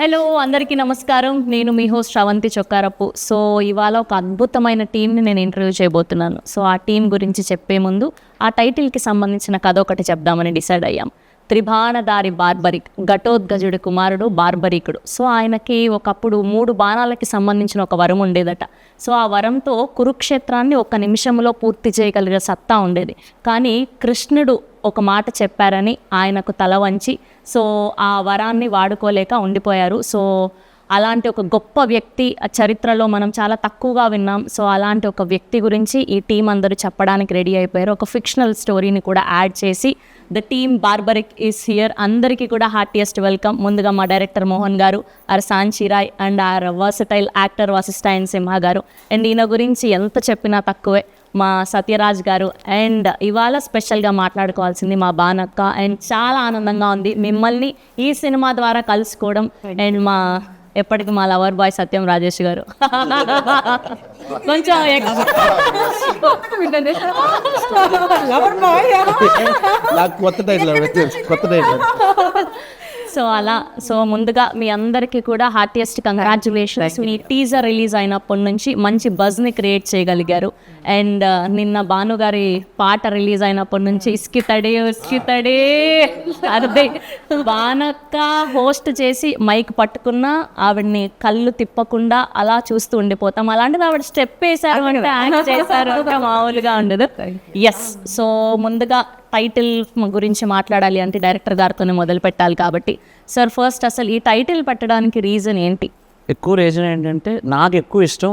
Hello అందరికీ నమస్కారం. నేను మీ హోస్ట్ శ్రవంతి చొక్కారపు. సో ఇవాళ ఒక అద్భుతమైన టీంని నేను ఇంటర్వ్యూ చేయబోతున్నాను. సో ఆ టీం గురించి చెప్పే ముందు ఆ టైటిల్కి సంబంధించిన కథ ఒకటి చెప్దామని డిసైడ్ అయ్యాం. త్రిబాణధారి బార్బరిక్, ఘటోద్గజుడి కుమారుడు బార్బరికుడు. సో ఆయనకి ఒకప్పుడు 3 బాణాలకి సంబంధించిన ఒక వరం ఉండేదట. సో ఆ వరంతో కురుక్షేత్రాన్ని 1 నిమిషంలో పూర్తి చేయగలిగే సత్తా ఉండేది. కానీ కృష్ణుడు ఒక మాట చెప్పారని ఆయనకు తల వంచి సో ఆ వరాన్ని వాడుకోలేక ఉండిపోయారు. సో అలాంటి ఒక గొప్ప వ్యక్తి చరిత్రలో మనం చాలా తక్కువగా విన్నాం. సో అలాంటి ఒక వ్యక్తి గురించి ఈ టీం అందరూ చెప్పడానికి రెడీ అయిపోయారు. ఒక ఫిక్షనల్ స్టోరీని కూడా యాడ్ చేసి the team Barbarik is here. అందరికీ కూడా హార్టియెస్ట్ వెల్కమ్. ముందుగా మా director Mohan garu, our Sanchirai and our versatile actor Vasishtayan Simha garu. And ఈయన గురించి ఎంత చెప్పినా తక్కువే మా సత్యరాజ్ గారు. అండ్ ఇవాళ స్పెషల్గా మాట్లాడుకోవాల్సింది మా బానక్క. అండ్ చాలా ఆనందంగా ఉంది మిమ్మల్ని ఈ సినిమా ద్వారా కలుసుకోవడం. అండ్ మా ఎప్పటికీ మా లవర్ బాయ్ సత్యం రాజేష్ గారు కొంచెం సో ముందుగా మీ అందరికీ కూడా హార్టియెస్ట్ కంగ్రాచ్యులేషన్స్. మీ టీజర్ రిలీజ్ అయినప్పటి నుంచి మంచి బజ్ని క్రియేట్ చేయగలిగారు. అండ్ నిన్న భానుగారి పాట రిలీజ్ అయినప్పటి నుంచి ఇస్కితడే అదే బానక్క హోస్ట్ చేసి మైక్ పట్టుకున్నా ఆవిడ్ని కళ్ళు తిప్పకుండా అలా చూస్తూ ఉండిపోతాం. అలాంటిది ఆవిడ స్టెప్ వేశారు అంటే యాక్ట్ చేశారు అంటే మామూలుగా ఉండదు. ఎస్, సో ముందుగా టైటిల్ గురించి మాట్లాడాలి అంటే డైరెక్టర్ గారితోనే మొదలు పెట్టాలి కాబట్టి సార్, ఫస్ట్ అసలు ఈ టైటిల్ పెట్టడానికి రీజన్ ఏంటి? ఎక్కువ రీజన్ ఏంటంటే నాకు ఎక్కువ ఇష్టం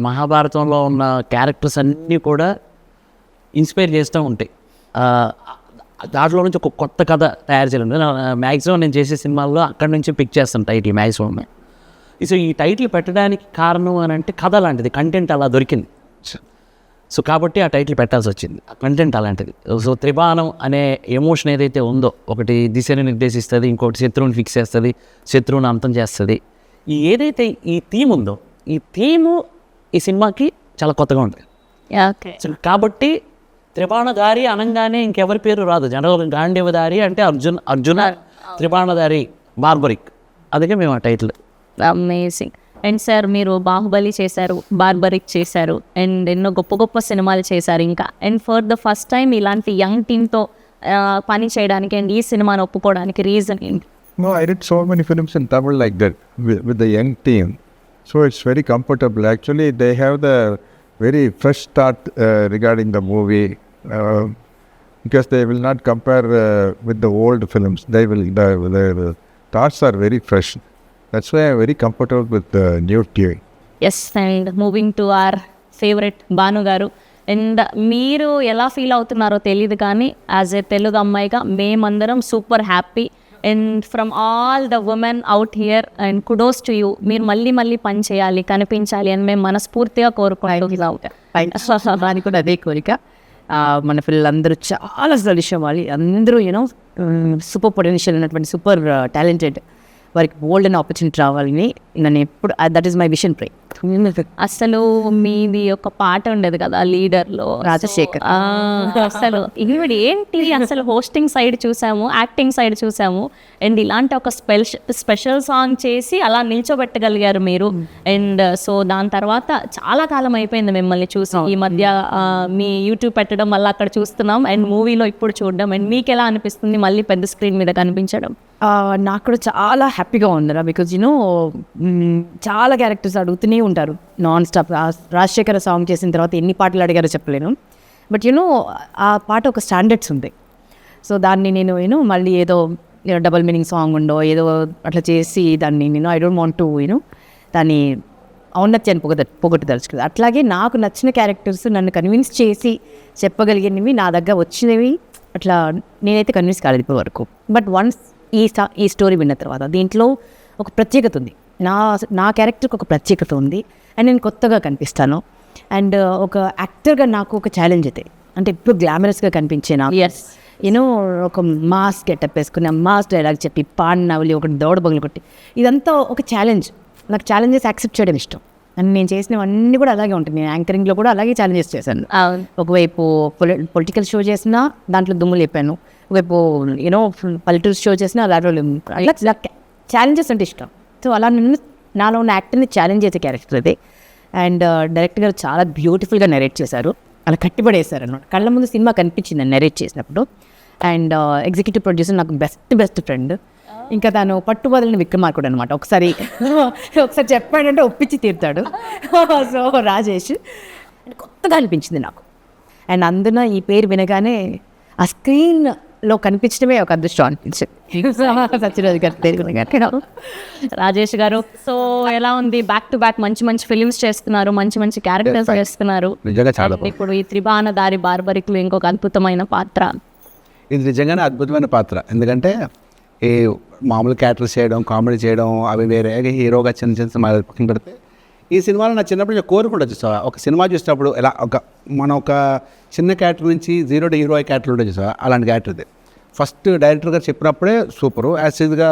మహాభారతంలో ఉన్న క్యారెక్టర్స్ అన్నీ కూడా ఇన్స్పైర్ చేస్తూ ఉంటాయి. దాంట్లో నుంచి ఒక కొత్త కథ తయారు చేయాలి. మ్యాక్సిమం నేను చేసే సినిమాల్లో అక్కడి నుంచి పిక్ చేస్తాను టైటిల్ మ్యాక్సిమం. సో ఈ టైటిల్ పెట్టడానికి కారణం అని అంటే కథ లాంటిది, కంటెంట్ అలా దొరికింది. సో కాబట్టి ఆ టైటిల్ పెట్టాల్సి వచ్చింది. ఆ కంటెంట్ అలాంటిది. సో త్రిబాణం అనే ఎమోషన్ ఏదైతే ఉందో, ఒకటి దిశని నిర్దేశిస్తుంది, ఇంకోటి శత్రువుని ఫిక్స్ చేస్తుంది, శత్రువుని అంతం చేస్తుంది. ఏదైతే ఈ థీమ్ ఉందో, ఈ థీము ఈ సినిమాకి చాలా కొత్తగా ఉంటుంది. సో కాబట్టి త్రిబాణధారి అనగానే ఇంకెవరి పేరు రాదు. జనరల్గా గాంధీవధారి అంటే అర్జున త్రిబాణధారి బార్బరిక్, అందుకే మేము ఆ టైటిల్. అమేజింగ్. అండ్ సార్ మీరు బాహుబలి చేశారు, బార్బరిక్ చేశారు, అండ్ ఎన్నో గొప్ప గొప్ప సినిమాలు చేశారు ఇంకా. And for the first time ఇలాంటి యంగ్ టీమ్తో పని చేయడానికి అండ్ ఈ సినిమాని ఒప్పుకోవడానికి రీజన్ ఏంటి? No, I did so many films in Tamil like that with the young team. So it's very comfortable. Actually, they have the very fresh start regarding the movie because they will not compare with the old films. They will the thoughts are very fresh. That's why I'm very comfortable with the new team. Yes, and moving to our favourite Bhanu garu. And మీరు ఎలా feel అవుతున్నారో తెలియదు కానీ as a Telugu అమ్మాయిగా మేమందరం super happy. And from all the women out here and kudos to you. మీరు మళ్ళీ పని చేయాలి, కనిపించాలి అని మేము మనస్ఫూర్తిగా కోరుకుంటున్నాం. దానికి కూడా అదే కోరిక. మన పిల్లలందరూ చాలా సలిషం వాళ్ళు అందరూ యూనో సూపర్ పొటెన్షియల్ ఉన్నటువంటి సూపర్ టాలెంటెడ్, వారికి బోల్డ్ అండ్ ఆపర్చునిటీ రావాలని నేను ఎప్పుడు, దట్ ఈస్ మై విషన్ ప్రే. అసలు మీది ఒక పాట ఉండేది కదా లీడర్లో, రాజశేఖర్. అసలు ఈవిడ ఏంటి అసలు హోస్టింగ్ సైడ్ చూసాము, యాక్టింగ్ సైడ్ చూసాము, అండ్ ఇలాంటి ఒక స్పెషల్ సాంగ్ చేసి అలా నిల్చోబెట్టగలిగారు మీరు. అండ్ సో దాని తర్వాత చాలా కాలం అయిపోయింది మిమ్మల్ని చూసి. ఈ మధ్య మీ యూట్యూబ్ పెట్టడం వల్ల అక్కడ చూస్తున్నాం అండ్ మూవీలో ఇప్పుడు చూడడం. అండ్ మీకు ఎలా అనిపిస్తుంది మళ్ళీ పెద్ద స్క్రీన్ మీద కనిపించడం? నాకు కూడా చాలా హ్యాపీగా ఉందిరా. బికాజ్ యూనో చాలా క్యారెక్టర్స్ అడుగుతూనే ఉంటారు నాన్ స్టాప్. రాజశేఖర సాంగ్ చేసిన తర్వాత ఎన్ని పాటలు అడిగారో చెప్పలేను. బట్ యూనో ఆ పాట ఒక స్టాండర్డ్స్ ఉంది. సో దాన్ని నేను మళ్ళీ ఏదో డబల్ మీనింగ్ సాంగ్ ఉండో ఏదో అట్లా చేసి దాన్ని ఐ డోంట్ వాంట్ టు దాన్ని ఔన్నత్యాన్ని పొగట్టుదలుచుకుంది. అట్లాగే నాకు నచ్చిన క్యారెక్టర్స్ నన్ను కన్విన్స్ చేసి చెప్పగలిగినవి నా దగ్గర వచ్చినవి. అట్లా నేనైతే కన్విన్స్ కాలేదు ఇప్పటి వరకు. బట్ వన్స్ ఈ స్టోరీ విన్న తర్వాత దీంట్లో ఒక ప్రత్యేకత ఉంది. నా క్యారెక్టర్కి ఒక ప్రత్యేకత ఉంది అండ్ నేను కొత్తగా కనిపిస్తాను. అండ్ ఒక యాక్టర్గా నాకు ఒక ఛాలెంజ్ అయితే, అంటే ఇప్పుడు గ్లామరస్గా కనిపించే నాకు ఒక మాస్ గెటప్ వేసుకుని మాస్ డైలాగ్ చెప్పి పాడినవలి ఒకటి దౌడ బగులు కొట్టి ఇదంతా ఒక ఛాలెంజ్. నాకు ఛాలెంజెస్ యాక్సెప్ట్ చేయడం ఇష్టం. అండ్ నేను చేసినవన్నీ కూడా అలాగే ఉంటుంది. నేను యాంకరింగ్లో కూడా అలాగే ఛాలెంజెస్ చేశాను. ఒకవైపు పొలిటికల్ షో చేసినా దాంట్లో దుమ్ములు చెప్పాను, ఒకవైపు యూనో పల్లెటూరు షో చేసిన అలా ఛాలెంజెస్ అంటే ఇష్టం. సో అలా నన్ను నాలో ఉన్న యాక్టర్ని ఛాలెంజ్ చేసే క్యారెక్టర్ అది. అండ్ డైరెక్టర్ గారు చాలా బ్యూటిఫుల్గా నెరేట్ చేశారు, అలా కట్టిపడేశారు అనమాట. కళ్ళ ముందు సినిమా కనిపించింది నెరేట్ చేసినప్పుడు. అండ్ ఎగ్జిక్యూటివ్ ప్రొడ్యూసర్ నాకు బెస్ట్ ఫ్రెండ్, ఇంకా తను పట్టుబదలని విక్రమార్కుడు అనమాట. ఒకసారి చెప్పాడంటే ఒప్పించి తీరుతాడు. సో రాజేష్ అండ్ కొత్తగా అనిపించింది నాకు. అండ్ అందున ఈ పేరు వినగానే ఆ స్క్రీన్లో కనిపించడమే ఒక అదృష్టం అనిపించింది. సత్యరాజ్ గారి పేరు వినగానే. రాజేష్ గారు, సో ఎలా ఉంది? బ్యాక్ టు బ్యాక్ మంచి ఫిలిమ్స్ చేస్తున్నారు, మంచి క్యారెక్టర్స్ చేస్తున్నారు. నిజంగా చాలా And ఇప్పుడు ఈ త్రిబాణ దారి బార్బరిక్లో ఇంకొక అద్భుతమైన పాత్ర. ఇది నిజంగానే అద్భుతమైన పాత్ర. ఎందుకంటే ఈ మామూలు క్యారెక్టర్స్ చేయడం, కామెడీ చేయడం అవి వేరే, హీరోగా చిన్న సినిమాలు పక్కన పెడితే ఈ సినిమాలో నా చిన్నప్పుడు నేను కోరుకుంటా చూసావా, ఒక సినిమా చూసినప్పుడు ఎలా మనం ఒక చిన్న క్యారెక్టర్ నుంచి 0 to హీరో క్యారెక్టర్ ఉంటుంది చూసావా, అలాంటి క్యారెక్టర్ ఇది. ఫస్ట్ డైరెక్టర్ గారు చెప్పినప్పుడే సూపరు. యాసిడ్గా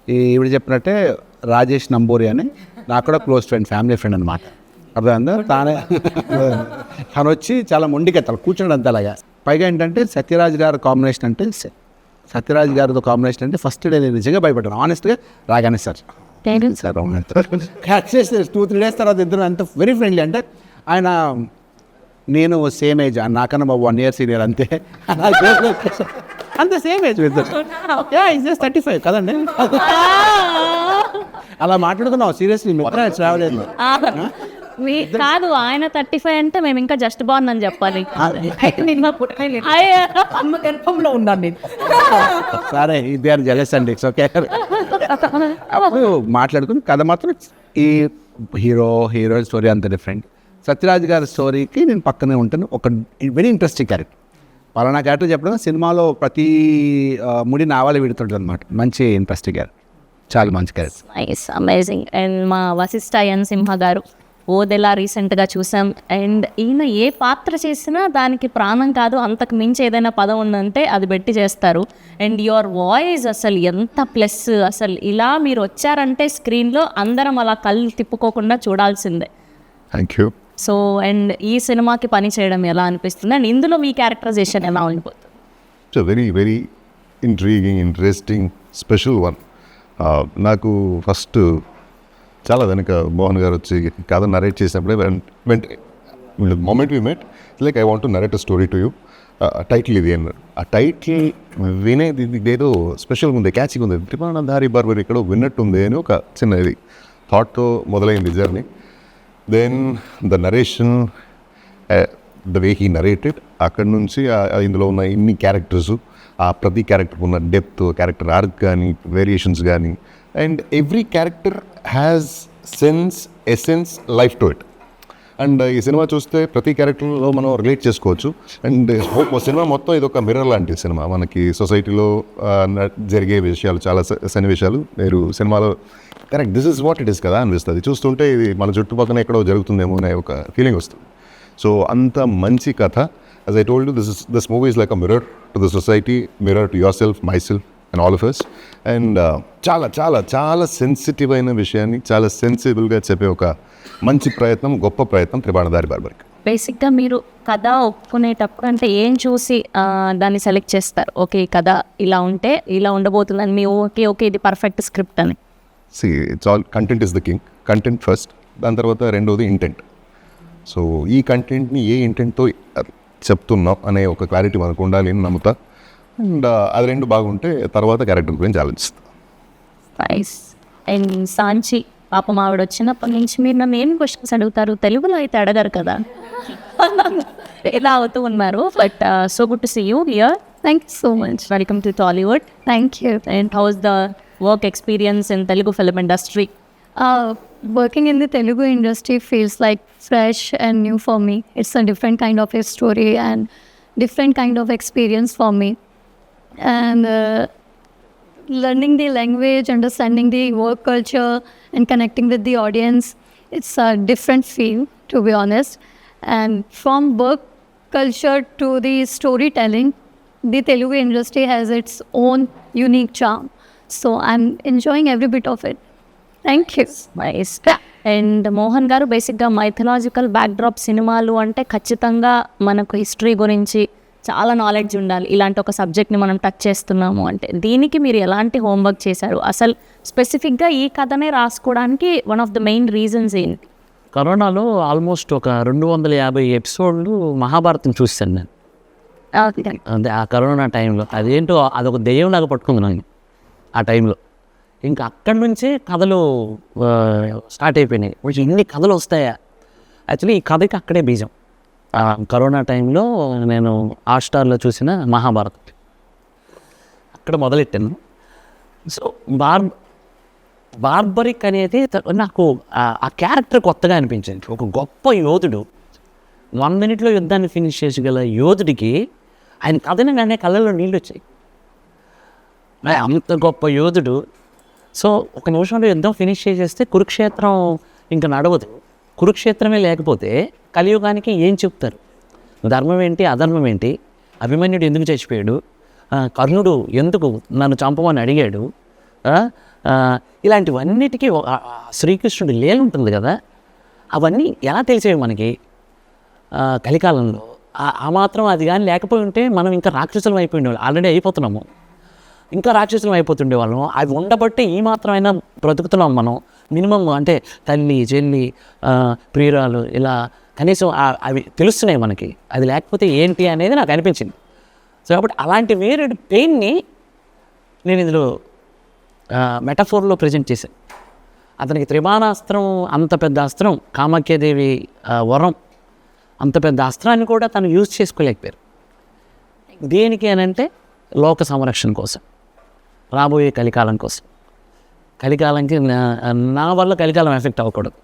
ఈవిడ చెప్పినట్టే రాజేష్ నంబూరి అని నాకు కూడా క్లోజ్ ఫ్రెండ్, ఫ్యామిలీ ఫ్రెండ్ అనమాట. అర్థమైందా? తను వచ్చి చాలా మొండికెత్తాలి, కూర్చోండి అంత అలాగా. పైగా ఏంటంటే సత్యరాజ్ గారి కాంబినేషన్ అంటే సత్యరాజ్ గారితో కాంబినేషన్ అంటే ఫస్ట్ డే నేను నిజంగా భయపడ్డాను ఆనెస్ట్గా. రాగానే సార్ కట్ చేస్తే 2-3 days తర్వాత ఇద్దరు అంత వెరీ ఫ్రెండ్లీ. అంటే ఆయన నేను సేమ్ ఏజ్, నాకన్నా బాబు 1 year సీనియర్ అంతే, అంత సేమ్ ఏజ్ ఇద్దరు. ఇస్ జస్ట్ 35 కదండి. అలా మాట్లాడుకున్నావు సీరియస్లీ, ట్రావెల్ కాదు, ఆయన 35 అంటే మేము ఇంకా జస్ట్ బాగుంది అని చెప్పాలి. అమ్మ గర్భంలో ఉన్నాను నేను. సరే ఇది ఆర్ జెలస్ అండి, ఇట్స్ ఓకే. అప్పుడు మాట్లాడుకుని కథ మాత్రం ఈ హీరోయిన్ స్టోరీ అంత డిఫరెంట్. సత్యరాజ్ గారి స్టోరీకి నేను పక్కనే ఉంటాను. ఒక వెరీ ఇంట్రెస్టింగ్ క్యారెక్టర్, పలానా క్యారెక్టర్ చెప్పడం సినిమాలో ప్రతి ముడి నావాలే విడుతుంటుంది అనమాట. మంచి ఇంట్రెస్టింగ్ క్యారెక్టర్, చాలా మంచి క్యారెక్టర్. Nice, amazing. అండ్ మా వశిష్ఠ ఎన్ సింహ గారు ఓదెలా రీసెంట్గా చూసాం. అండ్ ఈయన ఏ పాత్ర చేసినా దానికి ప్రాణం కాదు, అంతకు మించి ఏదైనా పదం ఉందంటే అది పెట్టి చేస్తారు. అండ్ యువర్ వాయిస్ అసలు ఎంత ప్లస్, అసలు ఇలా మీరు వచ్చారంటే స్క్రీన్లో అందరం అలా కళ్ళు తిప్పుకోకుండా చూడాల్సిందే. Thank you. సో అండ్ ఈ సినిమాకి పని చేయడం ఎలా అనిపిస్తుంది, అండ్ ఇందులో మీ క్యారెక్టరైజేషన్ ఎలా ఉండిపోతుంది? It's very very intriguing, interesting, special one. నాకు ఫస్ట్ చాలా వెనక మోహన్ గారు వచ్చి కథ నరేట్ చేసినప్పుడే వెంటనే moment we met like I want to narrate a story to you, title ఇది అన్నారు. ఆ టైటిల్ వినేది ఏదో స్పెషల్గా ఉంది, క్యాచ్గా ఉంది, త్రిబాణ దారి బార్బరి ఎక్కడో విన్నట్టుంది అని ఒక చిన్న ఇది థాట్తో మొదలైంది journey. Then the narration, the way he narrated, అక్కడి నుంచి ఇందులో ఉన్న ఇన్ని క్యారెక్టర్స్, ఆ ప్రతి క్యారెక్టర్ ఉన్న డెప్త్, క్యారెక్టర్ ఆర్క్ కానీ, వేరియేషన్స్ కానీ, and every character has sense, essence, life to it. And ఈ సినిమా చూస్తే ప్రతి క్యారెక్టర్లో మనం రిలేట్ చేసుకోవచ్చు. అండ్ సినిమా మొత్తం ఇది ఒక మిర్రర్ లాంటి సినిమా. మనకి సొసైటీలో జరిగే విషయాలు, చాలా సన్నివేశాలు మీరు సినిమాలో correct this is what it is కదా అనిపిస్తుంది. చూస్తుంటే ఇది మన చుట్టుపక్కల ఎక్కడో జరుగుతుందేమో అనే ఒక ఫీలింగ్ వస్తుంది. సో అంత మంచి కథ. As I told you, this movie is like a mirror to the society, mirror to yourself, myself and all of us. And చాలా చాలా చాలా సెన్సిటివ్ అయిన విషయాన్ని చాలా సెన్సిబుల్గా చెప్పే ఒక మంచి ప్రయత్నం, గొప్ప ప్రయత్నం త్రిబాణ దారి బార్బరికి. బేసిక్గా మీరు కథ ఒప్పుకునేటప్పుడు అంటే ఏం చూసి దాన్ని సెలెక్ట్ చేస్తారు? ఓకే, ఈ కథ ఇలా ఉంటే ఇలా ఉండబోతుందని మీ ఓకే ఇది పర్ఫెక్ట్ స్క్రిప్ట్ అని. See, it's all content is the king. Content first. దాని తర్వాత రెండోది ఇంటెంట్. సో ఈ కంటెంట్ని ఏ ఇంటెంట్తో చెప్తున్నాం అనే ఒక క్లారిటీ మనకు ఉండాలి అని నమ్ముతా. అండ్ అది రెండు బాగుంటే తర్వాత క్యారెక్టర్ గురించి ఆలోచిస్తాం. నైస్. అండ్ సాంచి పాపం ఆవిడ వచ్చినప్పటి నుంచి మీరు నన్ను ఏం క్వశ్చన్స్ అడుగుతారు, తెలుగులో అయితే అడగారు కదా, ఎలా అవుతూ ఉన్నారు. But so good to see you here. Thank you so much. Welcome to Tollywood. Thank you. And how's the work experience in Telugu film industry? Working in the Telugu industry feels like fresh and new for me. It's a different kind of a story and different kind of experience for me. And learning the language, understanding the work culture and connecting with the audience, it's a different feel, to be honest. And from work culture to the storytelling, the Telugu industry has its own unique charm. So I'm enjoying every bit of it. Thank you. Nice. And Mohan గారు, బేసిక్గా mythological backdrop సినిమాలు అంటే ఖచ్చితంగా మనకు history గురించి చాలా knowledge ఉండాలి, ఇలాంటి ఒక సబ్జెక్ట్ని మనం టచ్ చేస్తున్నాము అంటే. దీనికి మీరు ఎలాంటి హోంవర్క్ చేశారు? అసలు స్పెసిఫిక్గా ఈ కథనే రాసుకోవడానికి one of the main reasons ఏంటి? కరోనాలో ఆల్మోస్ట్ ఒక 250 ఎపిసోడ్లు మహాభారతం చూశాను నేను. అంటే ఆ కరోనా టైంలో అదేంటో అదొక దెయ్యంలాగా పట్టుకుంది నాకు ఆ టైంలో. ఇంకా అక్కడి నుంచే కథలు స్టార్ట్ అయిపోయినాయి. ఇన్ని కథలు వస్తాయా? యాక్చువల్లీ ఈ కథకి అక్కడే బీజం. కరోనా టైంలో నేను హాట్‌స్టార్లో చూసిన మహాభారతం అక్కడ మొదలెట్టాను. సో బార్బరిక్ అనేది నాకు ఆ క్యారెక్టర్ కొత్తగా అనిపించింది. ఒక గొప్ప యోధుడు 1 మినిట్లో యుద్ధాన్ని ఫినిష్ చేసగల యోధుడికి ఆయన కథని కానీ కళ్ళల్లో నీళ్ళు వచ్చాయి. అంత గొప్ప యోధుడు. సో ఒక నిమిషంలో యుద్ధం ఫినిష్ చేసేస్తే కురుక్షేత్రం ఇంకా నడవదు. కురుక్షేత్రమే లేకపోతే కలియుగానికి ఏం చెప్తారు? ధర్మం ఏంటి, అధర్మం ఏంటి, అభిమన్యుడు ఎందుకు చచ్చిపోయాడు, కర్ణుడు ఎందుకు నన్ను చంపమని అడిగాడు, ఇలాంటివన్నిటికీ శ్రీకృష్ణుడి లీల ఉంటుంది కదా, అవన్నీ ఎలా తెలిసేవి మనకి కలికాలంలో? ఆ మాత్రం అది కానీ లేకపోయి ఉంటే మనం ఇంకా రాక్షసులం అయిపోయిండేవాళ్ళం. ఆల్రెడీ అయిపోతున్నాము, ఇంకా రాక్షసులం అయిపోతుండేవాళ్ళం. అవి ఉండబట్టి ఈ మాత్రమైనా బ్రతుకుతున్నాం మనం. మినిమం అంటే తల్లి, చెల్లి, ప్రియురాలు, ఇలా కనీసం అవి తెలుస్తున్నాయి మనకి. అది లేకపోతే ఏంటి అనేది నాకు అనిపించింది. సో కాబట్టి అలాంటి వేరే పెయిన్ని నేను ఇందులో మెటఫోర్లో ప్రజెంట్ చేశాను. అతనికి త్రిబాణాస్త్రం, అంత పెద్ద అస్త్రం, కామాఖ్యాదేవి వరం, అంత పెద్ద అస్త్రాన్ని కూడా తను యూజ్ చేసుకోలేకపోయారు. దేనికి అని అంటే లోక సంరక్షణ కోసం, రాబోయే కలికాలం కోసం. కలికాలంకి నా వల్ల కలికాలం ఎఫెక్ట్ అవ్వకూడదు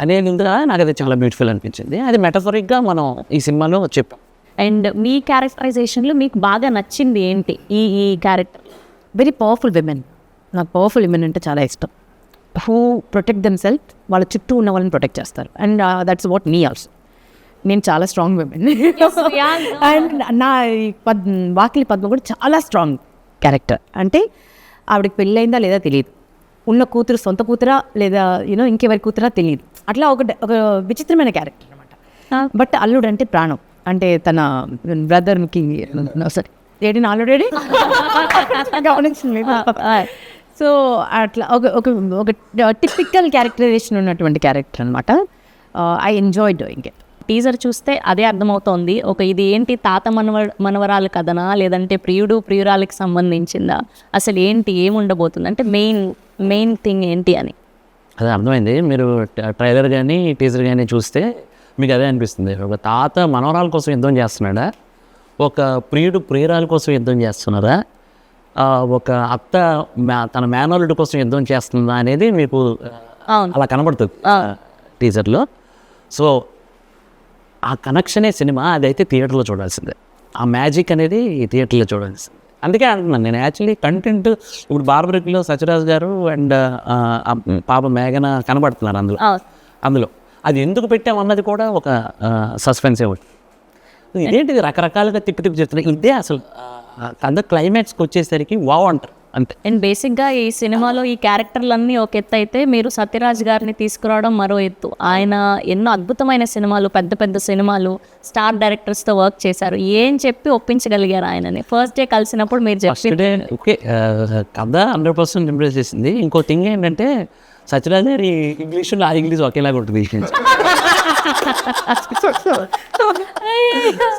అనేది నాకు అది చాలా బ్యూటిఫుల్ అనిపించింది. అది మెటఫరిక్గా మనం ఈ సినిమాలో చెప్పాం. అండ్ మీ క్యారెక్టరైజేషన్లో మీకు బాగా నచ్చింది ఏంటి ఈ క్యారెక్టర్? Very powerful women. నాకు పవర్ఫుల్ విమెన్ అంటే చాలా ఇష్టం. హూ ప్రొటెక్ట్ దెమ్ సెల్ఫ్, వాళ్ళ చుట్టూ ఉన్న వాళ్ళని ప్రొటెక్ట్ చేస్తారు. And that's what me also. నేను చాలా స్ట్రాంగ్ విమెన్. అండ్ నా వాకిలి పద్మ కూడా చాలా స్ట్రాంగ్ క్యారెక్టర్. అంటే ఆవిడకి పెళ్ళయిందా లేదా తెలియదు, ఉన్న కూతురు సొంత కూతురా లేదా ఇంకెవరి కూతురా తెలియదు. అట్లా ఒక విచిత్రమైన క్యారెక్టర్ అనమాట. బట్ అల్లుడు అంటే ప్రాణం. అంటే తన బ్రదర్కి సరే ఏడి ఆల్రెడీ గమనించింది. సో అట్లా ఒక టిపికల్ క్యారెక్టరైజేషన్ ఉన్నటువంటి క్యారెక్టర్ అనమాట. I enjoy doing it. Teaser చూస్తే అదే అర్థమవుతోంది. ఇది ఏంటి, తాత మనవరాలు కథనా లేదంటే ప్రియుడు ప్రియురాలకి సంబంధించిందా, అసలు ఏంటి, ఏముండబోతుంది అంటే మెయిన్ థింగ్ ఏంటి అని అదే అర్థమైంది. మీరు ట్రైలర్ కానీ టీజర్ కానీ చూస్తే మీకు అదే అనిపిస్తుంది. ఒక తాత మనవరాల కోసం యుద్ధం చేస్తున్నాడా, ఒక ప్రియుడు ప్రియురాల కోసం యుద్ధం చేస్తున్నారా, ఒక అత్త తన మేనల్లుడి కోసం యుద్ధం చేస్తుందా అనేది మీకు అలా కనబడుతుంది టీజర్లో. సో ఆ కనెక్షనే సినిమా. అదైతే థియేటర్లో చూడాల్సిందే. ఆ మ్యాజిక్ అనేది థియేటర్లో చూడాల్సిందే. అందుకే అంటున్నాను నేను. యాక్చువల్లీ కంటెంట్ ఇప్పుడు బార్బరిక్లో సత్యరాజ్ గారు అండ్ పాప మేఘన కనబడుతున్నారు అందులో. అది ఎందుకు పెట్టామన్నది కూడా ఒక సస్పెన్సే ఒకటి. ఇదేంటిది రకరకాలుగా తిప్పి చెప్తున్నారు. ఇదే అసలు కథ క్లైమాక్స్కి వచ్చేసరికి వావ్ అంటారు అంతే. అండ్ బేసిక్గా ఈ సినిమాలో ఈ క్యారెక్టర్లన్నీ ఒక ఎత్తు అయితే, మీరు సత్యరాజ్ గారిని తీసుకురావడం మరో ఎత్తు. ఆయన ఎన్నో అద్భుతమైన సినిమాలు, పెద్ద పెద్ద సినిమాలు, స్టార్ డైరెక్టర్స్తో వర్క్ చేశారు. ఏం చెప్పి ఒప్పించగలిగారు ఆయనని? ఫస్ట్ డే కలిసినప్పుడు మీరు చెప్పి ఓకే కథ 100% ఇంప్రెస్ చేసింది. ఇంకో థింగ్ ఏంటంటే సత్యరాజ్ గారి ఇంగ్లీషు నా ఇంగ్లీష్ ఒకేలాగా ఉంటుంది.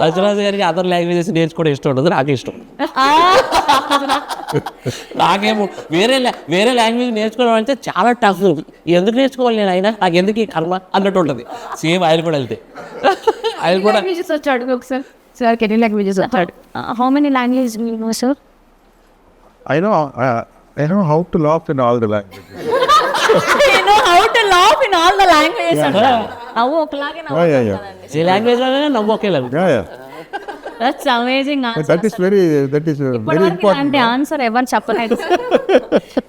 సత్యరాజ్ గారికి అదర్ లాంగ్వేజెస్ నేర్చుకోవడం ఇష్టం ఉండదు, నాకు ఇష్టం. నాకేమో వేరే లాంగ్వేజ్ నేర్చుకోవడం అంటే చాలా టఫ్. ఎందుకు నేర్చుకోవాలి నేను, అయినా నాకు ఎందుకు ఈ కర్మ అన్నట్టు ఉంటుంది. సేమ్ ఆయన కూడా వెళ్తే ఆయన కూడా వచ్చాడు ఒకసారి. సార్ ఎన్ని లాంగ్వేజెస్ వచ్చాడు? How many language sir? I know how to laugh in all the languages. నవ్వు ఒకలాగే Yeah. ఏ లాంగ్వేజ్లోనే నవ్వు ఒకేలాగా. Yeah. That's amazing. But that is very important. అంటే ఆన్సర్ ఎవరు చెప్పలేదు.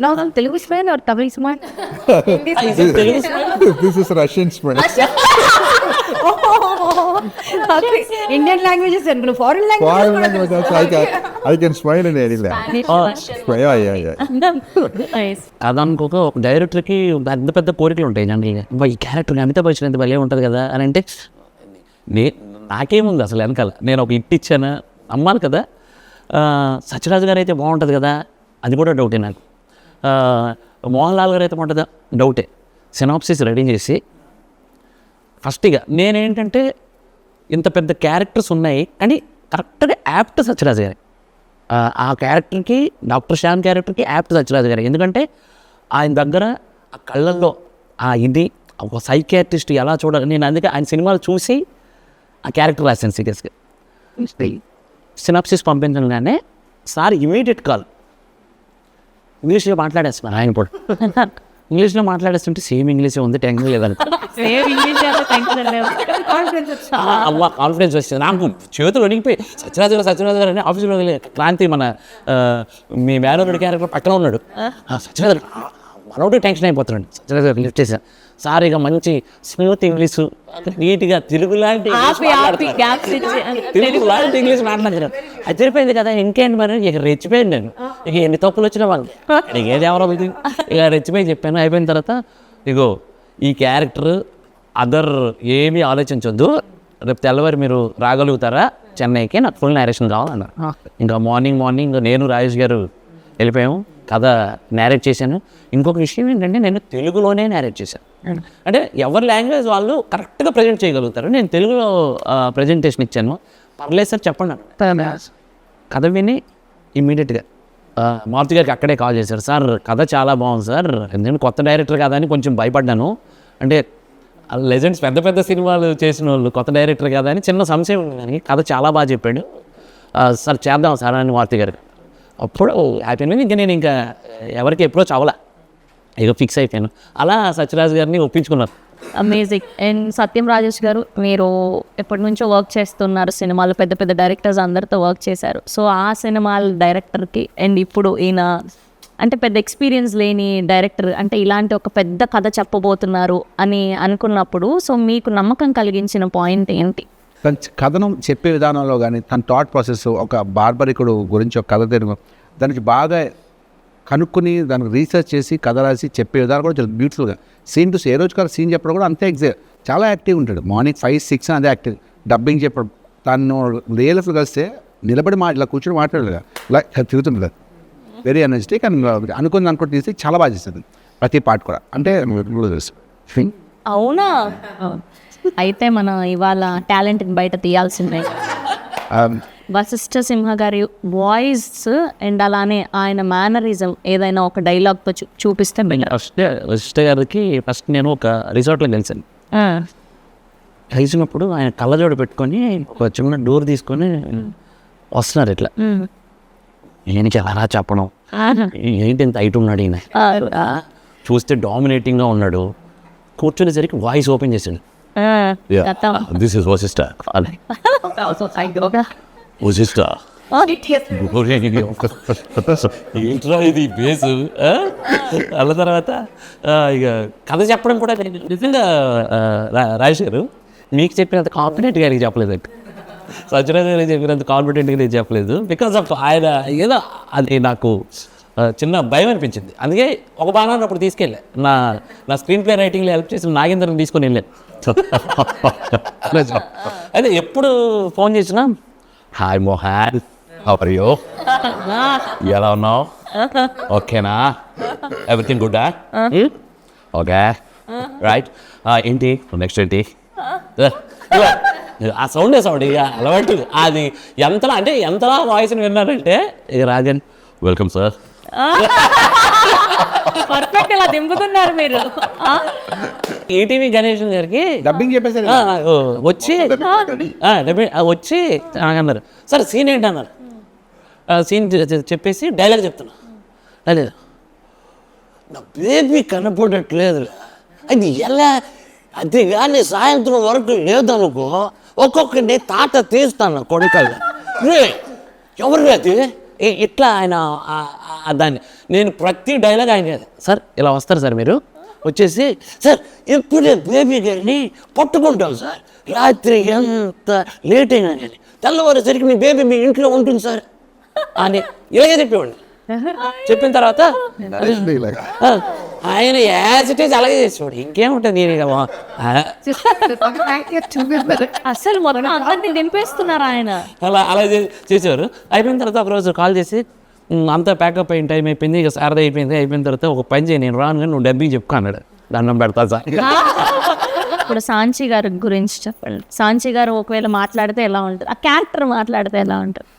నాకు Telugu smile are Tamil smile? This is Russian smile. Indian languages అనుకున్నా, foreign Foreign language language also I can smile in any language. Yeah. అదనుకోక ఒక డైరెక్టర్కి పెద్ద కోరికలు ఉంటాయి జనరల్గా. ఈ క్యారెక్టర్ అమితాబ్ బచ్చన్ ఎంత భలే ఉంటుంది కదా అని అంటే నాకేముంది అసలు వెనకాల, నేను ఒక ఇట్ ఇచ్చాను అమ్మాలి కదా. సత్యరాజు గారు అయితే బాగుంటుంది కదా, అది కూడా డౌటే నాకు. మోహన్ లాల్ గారు అయితే బాగుంటుందా, డౌటే. సినాప్సిస్ రెడీ చేసి ఫస్ట్గా నేనేంటంటే ఇంత పెద్ద క్యారెక్టర్స్ ఉన్నాయి కానీ కరెక్ట్గా యాప్ట్ సత్యరాజు గారి, ఆ క్యారెక్టర్కి, డాక్టర్ శ్యామ్ క్యారెక్టర్కి యాప్ట్ సత్యరాజు గారు. ఎందుకంటే ఆయన దగ్గర ఆ కళ్ళల్లో ఆ ఇది ఒక సైకియాట్రిస్ట్ ఎలా చూడాలి, నేను అందుకే ఆయన సినిమాలు చూసి ఆ క్యారెక్టర్ రాశాను సీరియస్గా. సినాప్సిస్ పంపించగానే సార్ ఇమీడియట్ కాల్, ఇంగ్లీష్లో మాట్లాడేస్తున్నారు ఆయన కూడా. ఇంగ్లీష్లో మాట్లాడేస్తుంటే సేమ్ ఇంగ్లీషే ఉంది, టెన్షన్ లేదని అవ్వ కాన్ఫిడెన్స్ వచ్చింది నాకు. చేతులు వణిగిపోయి సత్యరాజు గారు అని ఆఫీస్లో క్రాంతి మన మీ మేనరుడి క్యారెక్టర్ పక్కన ఉన్నాడు. సత్యరాజు మనోడు టెన్షన్ అయిపోతున్నాడు. సత్యరాజు గారు లిఫ్ట్ చేశాను, సార్ ఇక మంచి స్మూత్ ఇంగ్లీషు, నీట్గా తెలుగు లాంటి ఇంగ్లీష్ మాట్లాడుతున్నాను. అది తెలిపోయింది కదా, ఇంకేంటి మరి ఇక రెచ్చిపోయింది నేను. ఇక ఎన్ని తప్పులు వచ్చినా వాళ్ళు ఇక ఏది ఎవరో ఇక రెచ్చిపోయి చెప్పాను. అయిపోయిన తర్వాత ఇగో ఈ క్యారెక్టర్ అదర్ ఏమీ ఆలోచించొద్దు, రేపు తెల్లవారు మీరు రాగలుగుతారా చెన్నైకి, నాకు ఫుల్ నేరేషన్ కావాలన్నారు. ఇంకా మార్నింగ్ నేను రాజేష్ గారు వెళ్ళిపోయాము, కథ నేరేట్ చేశాను. ఇంకొక విషయం ఏంటంటే నేను తెలుగులోనే నేరేట్ చేశాను. అంటే ఎవరి లాంగ్వేజ్ వాళ్ళు కరెక్ట్గా ప్రజెంట్ చేయగలుగుతారు. నేను తెలుగులో ప్రజెంటేషన్ ఇచ్చాను. పర్లేదు సార్ చెప్పండి కథ విని ఇమ్మీడియట్గా మారుతి గారికి అక్కడే కాల్ చేశారు. సార్ కథ చాలా బాగుంది సార్, ఎందుకంటే కొత్త డైరెక్టర్ కదా అని కొంచెం భయపడ్డాను. అంటే లెజెండ్స్ పెద్ద సినిమాలు చేసిన వాళ్ళు కొత్త డైరెక్టర్ కదా అని చిన్న సంశయం ఉంది, కానీ కథ చాలా బాగా చెప్పాడు సార్, చేద్దాం సార్ అని మారుతి గారు. అప్పుడు హ్యాపీ అయింది. ఇంకా నేను ఇంకా ఎవరికి ఎప్పుడో చావలా, ఇక ఫిక్స్ అయిపోయాను. అలా సత్యరాజు గారిని ఒప్పించుకున్నారు. అమేజింగ్. అండ్ సత్యం రాజేష్ గారు, మీరు ఎప్పటి నుంచో వర్క్ చేస్తున్నారు సినిమాలు, పెద్ద డైరెక్టర్స్ అందరితో వర్క్ చేశారు. సో ఆ సినిమాల డైరెక్టర్కి అండ్ ఇప్పుడు ఈయన అంటే పెద్ద ఎక్స్పీరియన్స్ లేని డైరెక్టర్, అంటే ఇలాంటి ఒక పెద్ద కథ చెప్పబోతున్నారు అని అనుకున్నప్పుడు సో మీకు నమ్మకం కలిగించిన పాయింట్ ఏంటి? తన కథనం చెప్పే విధానంలో కానీ తన థాట్ ప్రాసెస్, ఒక బార్బరికుడు గురించి ఒక కథ తెలుగు దానికి బాగా కనుక్కొని దానికి రీసెర్చ్ చేసి కథ రాసి చెప్పే విధానం కూడా చాలా బ్యూటిఫుల్గా. సీన్ టు ఏ రోజు కాదు సీన్ చెప్పడం కూడా అంతే చాలా యాక్టివ్ ఉంటాడు. మార్నింగ్ 5-6 అదే యాక్టివ్. డబ్బింగ్ చెప్పడం, తను రియల్ లైఫ్లో కలిస్తే నిలబడి ఇలా కూర్చొని మాట్లాడలేదు, ఇలా తిరుగుతుంది. వెరీ ఎనర్జెటిక్ అండ్ అనుకుని తీసి చాలా బాగా చేస్తుంది ప్రతి పార్ట్ కూడా. అంటే అవునా? అయితే మనం ఇవాళ టాలెంట్ బయట తీయాల్సిందే. వశిష్ఠ సింహ గారి వాయిస్ అండ్ అలానే ఆయన మేనరిజం ఏదైనా ఒక డైలాగ్తో చూపిస్తే వశిష్ఠ గారికి ఫస్ట్ నేను ఒక రిసార్ట్లో కలిసాను. కలిసినప్పుడు ఆయన కళ్ళజోడు పెట్టుకొని ఒక చిన్న డోర్ తీసుకొని వస్తున్నారు. ఇట్లా ఈయనకి ఎలా చెప్పడం, ఏంటి ఇంత హైట్ ఉన్నాడు ఈయన, చూస్తే డామినేటింగ్గా ఉన్నాడు. కూర్చునేసరికి వాయిస్ ఓపెన్ చేసాడు, దిస్ ఇస్ వశిష్ఠ అని. వశిష్ఠ ఏంట్రా ఇది బేసు. అన్న తర్వాత ఇక కథ చెప్పడం కూడా నిజంగా రాజేష్ గారు మీకు చెప్పినంత కాన్ఫిడెంట్గా ఆయనకి చెప్పలేదు, సత్యరాజు గారికి చెప్పినంత కాన్ఫిడెంట్గా నేను చెప్పలేదు. బికాస్ ఆఫ్ ఆయన ఏదో అది నాకు చిన్న భయం అనిపించింది. అందుకే ఒక బాణాన్ని అప్పుడు తీసుకెళ్ళా, నా స్క్రీన్ ప్లే రైటింగ్లో హెల్ప్ చేసిన నాగేంద్రని తీసుకొని వెళ్ళాను. అయితే ఎప్పుడు ఫోన్ చేసినా hi Mohan, how are you, ఎలా ఉన్నావు, ఓకేనా, ఎవ్రీథింగ్ గుడ్డా, ఓకే రైట్, ఏంటి నెక్స్ట్ ఏంటి, ఆ సౌండ్ ఇక అలవాటు. అది ఎంతలా వాయిస్ని విన్నారంటే ఇక రాజన్ వెల్కమ్ సార్, పర్ఫెక్ట్ ఇలా దింపుతున్నారు మీరు. ఈటీవీ గణేష్ గారికి డబ్బింగ్ చెప్పేసారు వచ్చి అన్నారు, సార్ సీన్ ఏంటి అన్నారు. సీన్ చెప్పేసి డైలాగ్ చెప్తున్నా, డైలాగ్ నా బేబీ కనపడట్లేదు, అది ఎలా, అది కానీ సాయంత్రం వరకు లేదనుకో ఒక్కొక్కరిని తాట తీస్తాను కొడుకల్లా, ఎవరు అది ఇట్లా ఆయన దాన్ని నేను ప్రతి డైలాగ్ ఆయన సార్ ఇలా వస్తారు సార్, మీరు వచ్చేసి సార్ ఎప్పుడే బేబీ గారిని పట్టుకుంటాం సార్, రాత్రి ఎంత లేట్ అయినా కానీ తెల్లవారేసరికి మీ బేబీ మీ ఇంట్లో ఉంటుంది సార్ అని ఇలాగే చెప్పేవాడిని. చెప్పిన తర్వాత ఆయన యాజ్ ఇట్ ఈజ్ అలాగే చేసేవాడు. ఇంకేముంటుంది నేను ఇక అసలు మొత్తం అందరినీ దింపేస్తున్నారు ఆయన. అలా చేసేవారు. అయిపోయిన తర్వాత ఒకరోజు కాల్ చేసి అంతా ప్యాకప్ అయిన టైం అయిపోయింది, ఇక సారదా అయిపోయిన తర్వాత ఒక పని చేయి, నేను రాను కానీ నువ్వు డబ్బింగ్ చెప్పుకో అన్నాడు. దండం పెడతా సార్. ఇప్పుడు సాంచి గారి గురించి చెప్పండి. సాంచి గారు ఒకవేళ మాట్లాడితే ఎలా ఉంటుంది, ఆ క్యారెక్టర్ మాట్లాడితే ఎలా ఉంటుంది?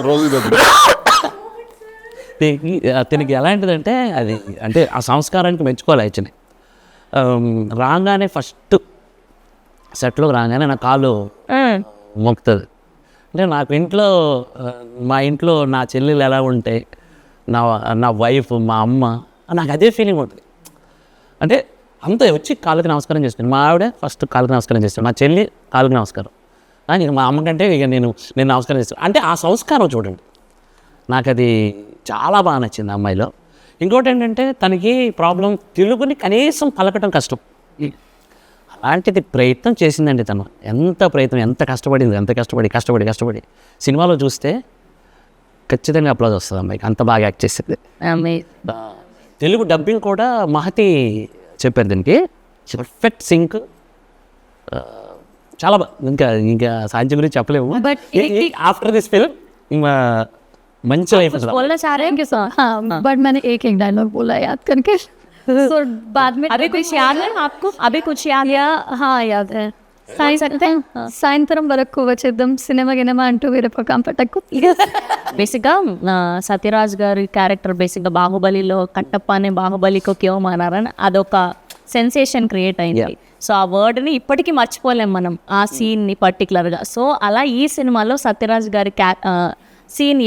రోజు అతనికి ఎలాంటిదంటే అది అంటే ఆ సంస్కారానికి మెచ్చుకోవాలి. యాక్చువల్లీ రాగానే ఫస్ట్ సెట్లోకి రాగానే నా కాలు మొక్కుతుంది. అంటే నాకు ఇంట్లో మా ఇంట్లో నా చెల్లెలు ఎలా ఉంటే, నా వైఫ్, మా అమ్మ, నాకు అదే ఫీలింగ్ ఉంటుంది. అంటే అంత వచ్చి కాళ్ళకి నమస్కారం చేస్తాను. మా ఆవిడ ఫస్ట్ కాళ్ళకి నమస్కారం చేస్తాను, మా చెల్లి కాళ్ళకి నమస్కారం, ఇక మా అమ్మకంటే ఇక నేను నమస్కారం చేస్తాను. అంటే ఆ సంస్కారం చూడండి, నాకు అది చాలా బాగా నచ్చింది అమ్మాయిలో. ఇంకోటి ఏంటంటే తనకి ప్రాబ్లం తెలుగుని కనీసం పలకటం కష్టం. అలాంటిది ప్రయత్నం చేసిందండి తను. ఎంత కష్టపడింది, ఎంత కష్టపడి సినిమాలో చూస్తే ఖచ్చితంగా అప్లాజ్ వస్తుంది అమ్మాయికి, అంత బాగా యాక్ట్ చేసేది. తెలుగు డబ్బింగ్ కూడా మహతి చెప్పారు దీనికి, పర్ఫెక్ట్ సింక్, చాలా బాగా. ఇంకా సాంచి గురించి చెప్పలేము. ఆఫ్టర్ దిస్ ఫిల్మ్ మంచి లైఫ్. बोलना चाह रहे हैं कि हाँ बट मैंने एक डायलॉग बोला याद करके so बाद में अभी कुछ याद है आपको? अभी कुछ याद? या हाँ याद है సాయంత్రం వరకు వచ్చేద్దాం సినిమా గినిమా అంటూ వేరే కంపటకు. బేసిక్గా సత్యరాజ్ గారి క్యారెక్టర్ బేసిక్గా బాహుబలిలో కట్టప్ప అనే బాహుబలికో క్యో మానారని అదొక సెన్సేషన్ క్రియేట్ అయింది. సో ఆ వర్డ్ని ఇప్పటికీ మర్చిపోలేం మనం, ఆ సీన్ని పర్టికులర్గా. సో అలా ఈ సినిమాలో సత్యరాజ్ గారి సీన్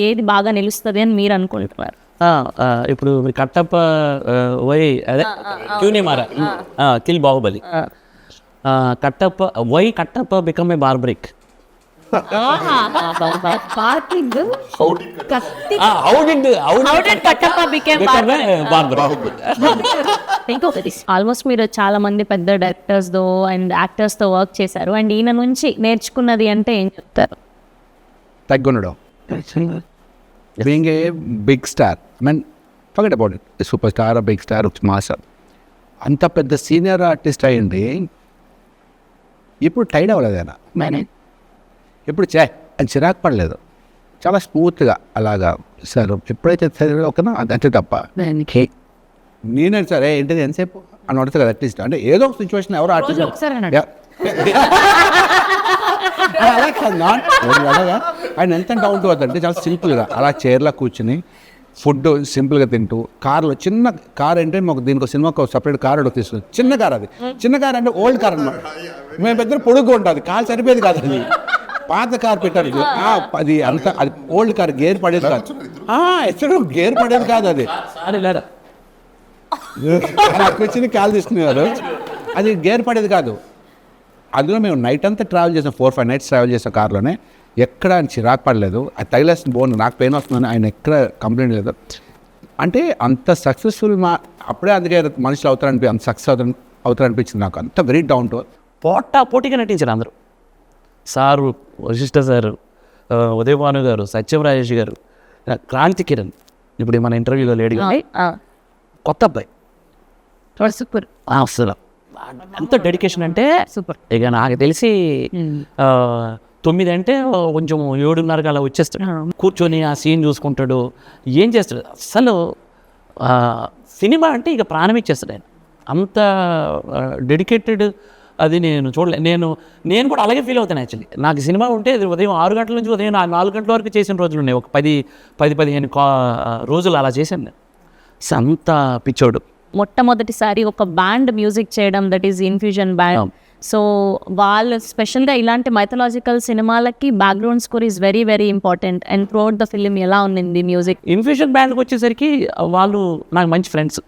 ఏది బాగా నిలుస్తుంది అని మీరు అనుకుంటున్నారు? ఇప్పుడు కట్టప్ప వై అదే క్యూనే మారా kill Baahubali, Kattappa become a Barbarik. Almost మీరు చాలా మంది పెద్ద డైరెక్టర్స్తో అండ్ యాక్టర్స్తో వర్క్ చేశారు, అండ్ ఈయన నుంచి నేర్చుకున్నది అంటే ఏం చెప్తారు? తగ్గుండడం, being a big star, forget about it, super star, big star, master, అంత పెద్ద సీనియర్ ఆర్టిస్ట్ అయ్యింది. ఇప్పుడు టైడ్ అవ్వలేదు ఆయన, ఇప్పుడు అని చిరాకు పడలేదు, చాలా స్మూత్గా అలాగా సార్ ఎప్పుడైతే ఒకనా అదంటే తప్ప నేనే సరే ఏంటిది ఎంతసేపు అని అడుగుతా కదా. అట్లీస్ట్ అంటే ఏదో ఒక సిచ్యువేషన్ ఎవరు ఆర్టిస్ట్ అలా కాదు, అలాగా ఆయన ఎంత డౌన్ టు అర్త్ అంటే చాలా సింపుల్గా అలా చైర్లో కూర్చుని ఫుడ్ సింపుల్గా తింటూ, కార్లో చిన్న కార్ అంటే మాకు దీనికి సినిమాకు సపరేట్ కార్ అడుగు తీసుకుని, చిన్న కార్, అది చిన్న కార్ అంటే ఓల్డ్ కార్ అనమాట. మేము పెద్ద పొడుగు ఉంటుంది, కార్ సరిపోయేది కాదు, అది పాత కార్ పెట్టారు, అది అంత అది ఓల్డ్ కార్, గేర్ పడేది కాదు, ఎక్కడ గేర్ పడేది కాదు, అది నాకు వచ్చింది కాల్ తీసుకునేవారు, అది గేర్ పడేది కాదు. అందులో మేము నైట్ అంతా ట్రావెల్ చేసాం, 4-5 nights ట్రావెల్ చేసాం కార్లోనే, ఎక్కడ ఆయన చిరాకు పడలేదు. అది తగిలేసిన బోన్ నాకు పెయిన్ వస్తుందని ఆయన ఎక్కడ కంప్లైంట్ లేదు. అంటే అంత సక్సెస్ఫుల్ అప్పుడే అందుకే మనుషులు అంత సక్సెస్ అవుతారనిపించింది నాకు. అంత వెరీ డౌన్ టు పోటీగా నటించారు అందరూ. సారు, వశిష్ఠ సారు, ఉదయభాను గారు, సత్యం రాజేష్ గారు, క్రాంతి కిరణ్, ఇప్పుడు మన ఇంటర్వ్యూలో లేడీగా కొత్త అబ్బాయి, సూపర్. అసలు ఎంత డెడికేషన్ అంటే సూపర్. ఇక నాకు తెలిసి 9 అంటే కొంచెం 7:30 అలా వచ్చేస్తాడు, కూర్చొని ఆ సీన్ చూసుకుంటాడు, ఏం చేస్తాడు. అసలు సినిమా అంటే ఇక ప్రాణం ఇచ్చేస్తాడు ఆయన, అంత డెడికేటెడ్. అది నేను చూడలే, నేను కూడా అలాగే ఫీల్ అవుతాను. యాక్చువల్లీ నాకు సినిమా ఉంటే ఉదయం 6 గంటల నుంచి ఉదయం 4 గంటల వరకు చేసిన రోజులు ఉన్నాయి, ఒక 10-15 రోజులు అలా చేశాను నేను. అంత పిచ్చోడు. మొట్టమొదటిసారి ఒక బ్యాండ్ మ్యూజిక్ చేయడం, that is infusion band. So వాళ్ళు స్పెషల్గా ఇలాంటి మైథలాజికల్ సినిమాలకి background score is very very important. And throughout the film ఎలా ఉంది మ్యూజిక్? ఇన్ఫ్యూజన్ బ్యాండ్కి వచ్చేసరికి వాళ్ళు నాకు మంచి ఫ్రెండ్స్.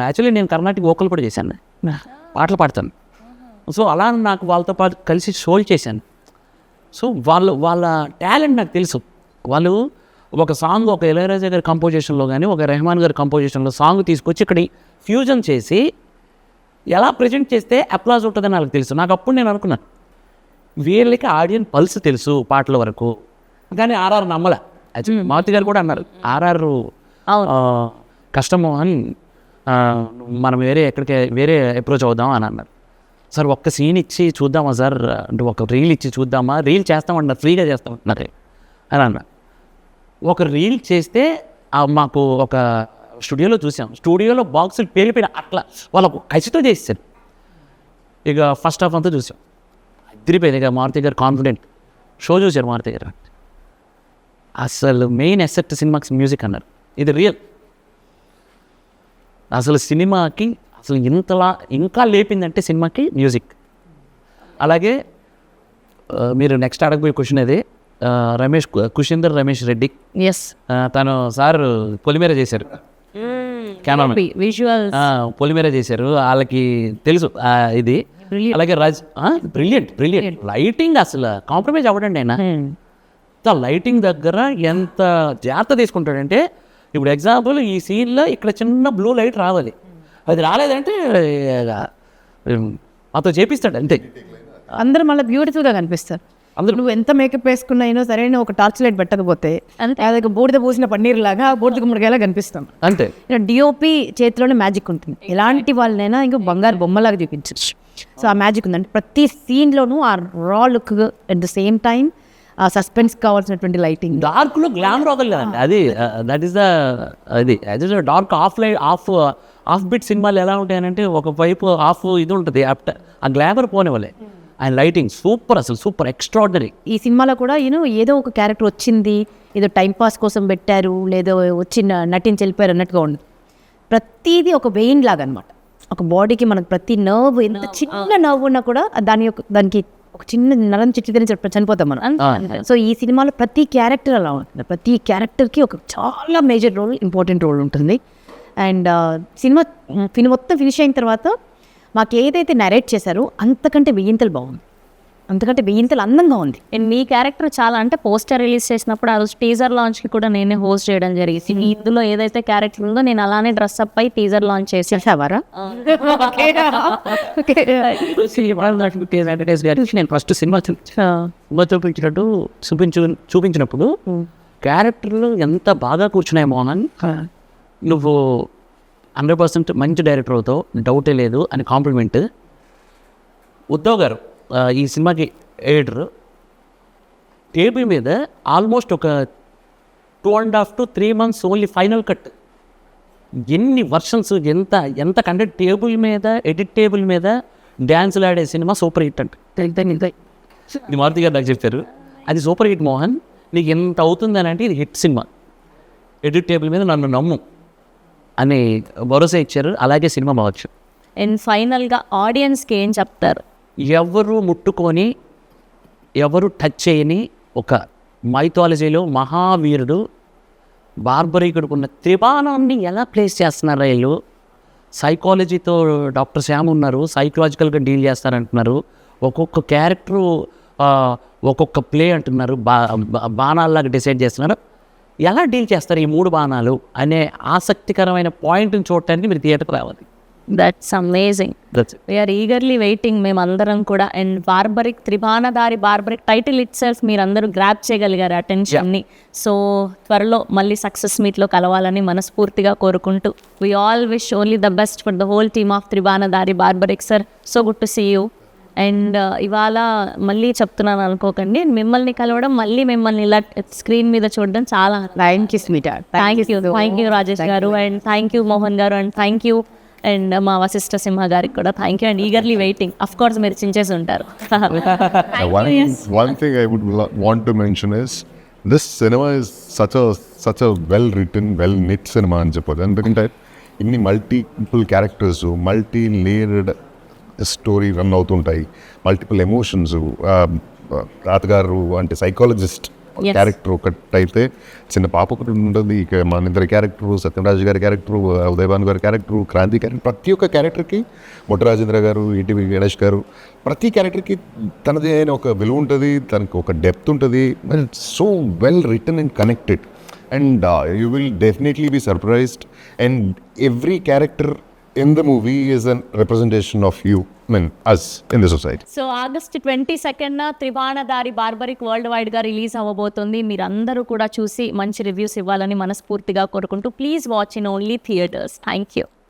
యాక్చువల్లీ నేను కర్ణాటక వోకల్ కూడా చేశాను, పాటలు పాడతాను. సో అలా నాకు వాళ్ళతో పాటు కలిసి షోలు చేశాను. సో వాళ్ళ టాలెంట్ నాకు తెలుసు. వాళ్ళు ఒక సాంగ్, ఒక ఇళయరాజా గారి కంపోజిషన్లో కానీ, ఒక రెహమాన్ గారి కంపోజిషన్లో సాంగ్ తీసుకొచ్చి ఇక్కడ ఫ్యూజన్ చేసి ఎలా ప్రజెంట్ చేస్తే అప్లాజ్ ఉంటుందని నాకు తెలుసు. నాకు అప్పుడు నేను అనుకున్నాను వీళ్ళకి ఆడియన్స్ పల్స్ తెలుసు పాటల వరకు, కానీ ఆర్ఆర్ నమ్మలే. మారుతి గారు కూడా అన్నారు ఆర్ఆర్ కష్టము అని మనం వేరే అప్రోచ్ అవుదాం అని అన్నారు. సార్ ఒక్క సీన్ ఇచ్చి చూద్దామా సార్ అంటే ఒక రీల్ ఇచ్చి చూద్దామా, రీల్ చేస్తామన్నారు, ఫ్రీగా చేస్తామన్నారు అని అన్నారు. ఒక రీల్ చేస్తే మాకు ఒక స్టూడియోలో చూసాం, స్టూడియోలో బాక్సులు పేలిపోయిన అట్లా వాళ్ళకు కసితో చేస్తారు. ఇక ఫస్ట్ హాఫ్ అంతా చూసాం, అదిరిపోయింది. ఇక మారుతి గారు కాన్ఫిడెంట్ షో చూశారు మారుతి గారు. అసలు మెయిన్ ఎసెట్ సినిమాకి మ్యూజిక్ అన్నారు, ఇది రియల్. అసలు సినిమాకి అసలు ఇంతలా ఇంకా లేపిందంటే సినిమాకి మ్యూజిక్. అలాగే మీరు నెక్స్ట్ అడగబోయే క్వశ్చన్ అదే, కుషిందర్ రమేష్ రెడ్డి ఎస్ తను సార్ పొలిమేర చేశారు, కెమెరామెన్ విజువల్ పొలిమేర చేశారు, వాళ్ళకి తెలుసు ఇది. అలాగే బ్రిలియంట్ లైటింగ్ అసలు కాంప్రమైజ్ అవ్వడండి ఆయన. లైటింగ్ దగ్గర ఎంత జాగ్రత్త తీసుకుంటాడంటే, ఇప్పుడు ఎగ్జాంపుల్ ఈ సీన్లో ఇక్కడ చిన్న బ్లూ లైట్ రావాలి, అది రాలేదంటే మాతో చేపిస్తాడు అంతే. అందరూ మళ్ళీ బ్యూటిఫుల్గా కనిపిస్తారు. అందరూ నువ్వు ఎంత మేకప్ వేసుకున్నా అయినా సరైన ఒక టార్చ్ లైట్ పెట్టకపోతే అది బూడిద పూసిన పన్నీర్ లాగా బూడిద గుమ్మడికాయలా కనిపిస్తాం అంతే. డిఓపి చేతిలోనే మ్యాజిక్ ఉంటుంది. ఎలాంటి వాళ్ళనైనా ఇంకా బంగారు బొమ్మలాగా చూపించచ్చు. సో ఆ మ్యాజిక్ ఉందంటే ప్రతి సీన్లోనూ ఆ రా look at the same time ఆ సస్పెన్స్ కావాల్సినటువంటి లైటింగ్. డార్క్లో గ్లామర్ వదలలేదండి అది. That is the dark of bit సినిమాలు ఎలా ఉంటాయనంటే ఒకవైపు ఆఫ్ ఇది ఉంటుంది, ఆ గ్లామర్ పోనివ్వలే. ఆయన లైటింగ్ సూపర్, అసలు సూపర్ ఎక్స్ట్రాడినరీ. ఈ సినిమాలో కూడా ఏదో ఒక క్యారెక్టర్ వచ్చింది, ఏదో టైంపాస్ కోసం పెట్టారు, లేదో వచ్చి నటించి వెళ్ళిపోయారు అన్నట్టుగా ఉండదు. ప్రతిదీ ఒక వెయిన్ లాగా అనమాట. ఒక బాడీకి మనకు ప్రతి నర్వ్, ఎంత చిన్న నర్వ్ ఉన్నా కూడా దానికి ఒక చిన్న నరం చిట్లితేనే చనిపోతాం మనం. సో ఈ సినిమాలో ప్రతి క్యారెక్టర్ అలా ఉంటుంది. ప్రతి క్యారెక్టర్కి ఒక చాలా మేజర్ రోల్, ఇంపార్టెంట్ రోల్ ఉంటుంది. అండ్ సినిమా మొత్తం ఫినిష్ అయిన తర్వాత మాకు ఏదైతే నరేట్ చేశారో అంతకంటే వెయ్యింతలు బాగుంది, అంతకంటే వెయ్యింతలు అందంగా ఉంది. అండ్ మీ క్యారెక్టర్ చాలా అంటే పోస్టర్ రిలీజ్ చేసినప్పుడు ఆ రోజు టీజర్ లాంచ్కి కూడా నేనే హోస్ట్ చేయడం జరిగింది. ఇందులో ఏదైతే క్యారెక్టర్ ఉందో నేను అలానే డ్రెస్అప్ అయి టీజర్ లాంచ్ చేసేవారా. నేను ఫస్ట్ సినిమా చూపించినప్పుడు క్యారెక్టర్లు ఎంత బాగా కూర్చున్నాయి మోహన్, నువ్వు 100% మంచి డైరెక్టర్ అవుతావు, డౌటే లేదు అని కాంప్లిమెంట్. ఉద్ధవ్ గారు ఈ సినిమాకి ఎడిటర్ టేబుల్ మీద ఆల్మోస్ట్ ఒక 2.5 to 3 months only final cut, ఎన్ని వర్షన్స్, ఎంత కంటే టేబుల్ మీద, ఎడిట్ టేబుల్ మీద డ్యాన్సులు ఆడే సినిమా సూపర్ హిట్ అంటే ఇది మారుతి గారు నాకు చెప్పారు. అది సూపర్ హిట్ మోహన్, నీకు ఎంత అవుతుందని అంటే ఇది హిట్ సినిమా, ఎడిట్ టేబుల్ మీద నన్ను నమ్ము అని భరోసా ఇచ్చారు. అలాగే సినిమా బావచ్చు. అండ్ ఫైనల్గా ఆడియన్స్కి ఏం చెప్తారు? ఎవరు ముట్టుకొని ఎవరు టచ్ చేయని ఒక మైథాలజీలో మహావీరుడు బార్బరీకుడికి ఉన్న త్రిబాణాన్ని ఎలా ప్లేస్ చేస్తున్నారు వీళ్ళు. సైకాలజీతో డాక్టర్ శ్యామ్ ఉన్నారు, సైకలాజికల్గా డీల్ చేస్తారంటున్నారు. ఒక్కొక్క క్యారెక్టరు ఒక్కొక్క ప్లే అంటున్నారు, బాణాల్లాగా డిసైడ్ చేస్తున్నారు. ఎలా డీల్ చేస్తారు ఈ 3 బాణాలు అనే ఆసక్తికరమైన పాయింట్ని చూడటానికి మీరు థియేటర్కి రావాలి. That's amazing. We're eagerly waiting మేమందరం కూడా. And Barbarik, Tribanadhari Barbarik title itself మీరందరూ గ్రాప్ చేయగలిగారు అటెన్షన్ని. సో త్వరలో మళ్ళీ సక్సెస్ మీట్లో కలవాలని మనస్ఫూర్తిగా కోరుకుంటూ we all wish only the best for the whole team of Tribanadhari Barbarik. Sir, so good to see you. And ఇవాళ మళ్ళీ చెప్తున్నాను అనుకోకండి, మిమ్మల్ని కలవడం, మళ్ళీ మిమ్మల్ని ఇలా స్క్రీన్ మీద చూడడం చాలా థ్యాంక్ యూ రాజేష్ గారు, అండ్ థ్యాంక్ యూ మోహన్ గారు, అండ్ థ్యాంక్ యూ అండ్ మా వశిష్ఠ సింహ గారికి కూడా thank you. And eagerly waiting. Of course మీరు చించేసి ఉంటారు. One thing I would want to mention is this cinema is such a well written, well knit cinema అని చెప్పదు. ఎందుకంటే ఇన్ని multiple characters, multi layered story run అవుతుంటాయి, multiple emotions. తాతగారు అంటే psychologist character ఒకటి అయితే, చిన్న పాప ఒకటి ఉంటుంది, ఇక మన ఇద్దరి క్యారెక్టరు, సత్యరాజు గారి క్యారెక్టరు, ఉదయభాను గారి క్యారెక్టరు, క్రాంతి క్యారెక్టర్, ప్రతి ఒక్క క్యారెక్టర్కి, మొట్టరాజేంద్ర గారు, ఈటీవీ గణేష్ గారు, ప్రతి క్యారెక్టర్కి తనది అయిన ఒక విలువ ఉంటుంది, తనకు ఒక డెప్త్ ఉంటుంది. So well written and connected, and you will definitely be surprised. And every character in the movie is a representation of you. us in the society. So August 22న త్రిబాణధారి బార్బరిక్ వరల్డ్ వైడ్గా రిలీజ్ అవ్వబోతుంది. మీరందరూ కూడా చూసి మంచి reviews ఇవ్వాలని మనస్ఫూర్తిగా కోరుకుంటూ please watch in only theatres. Thank you.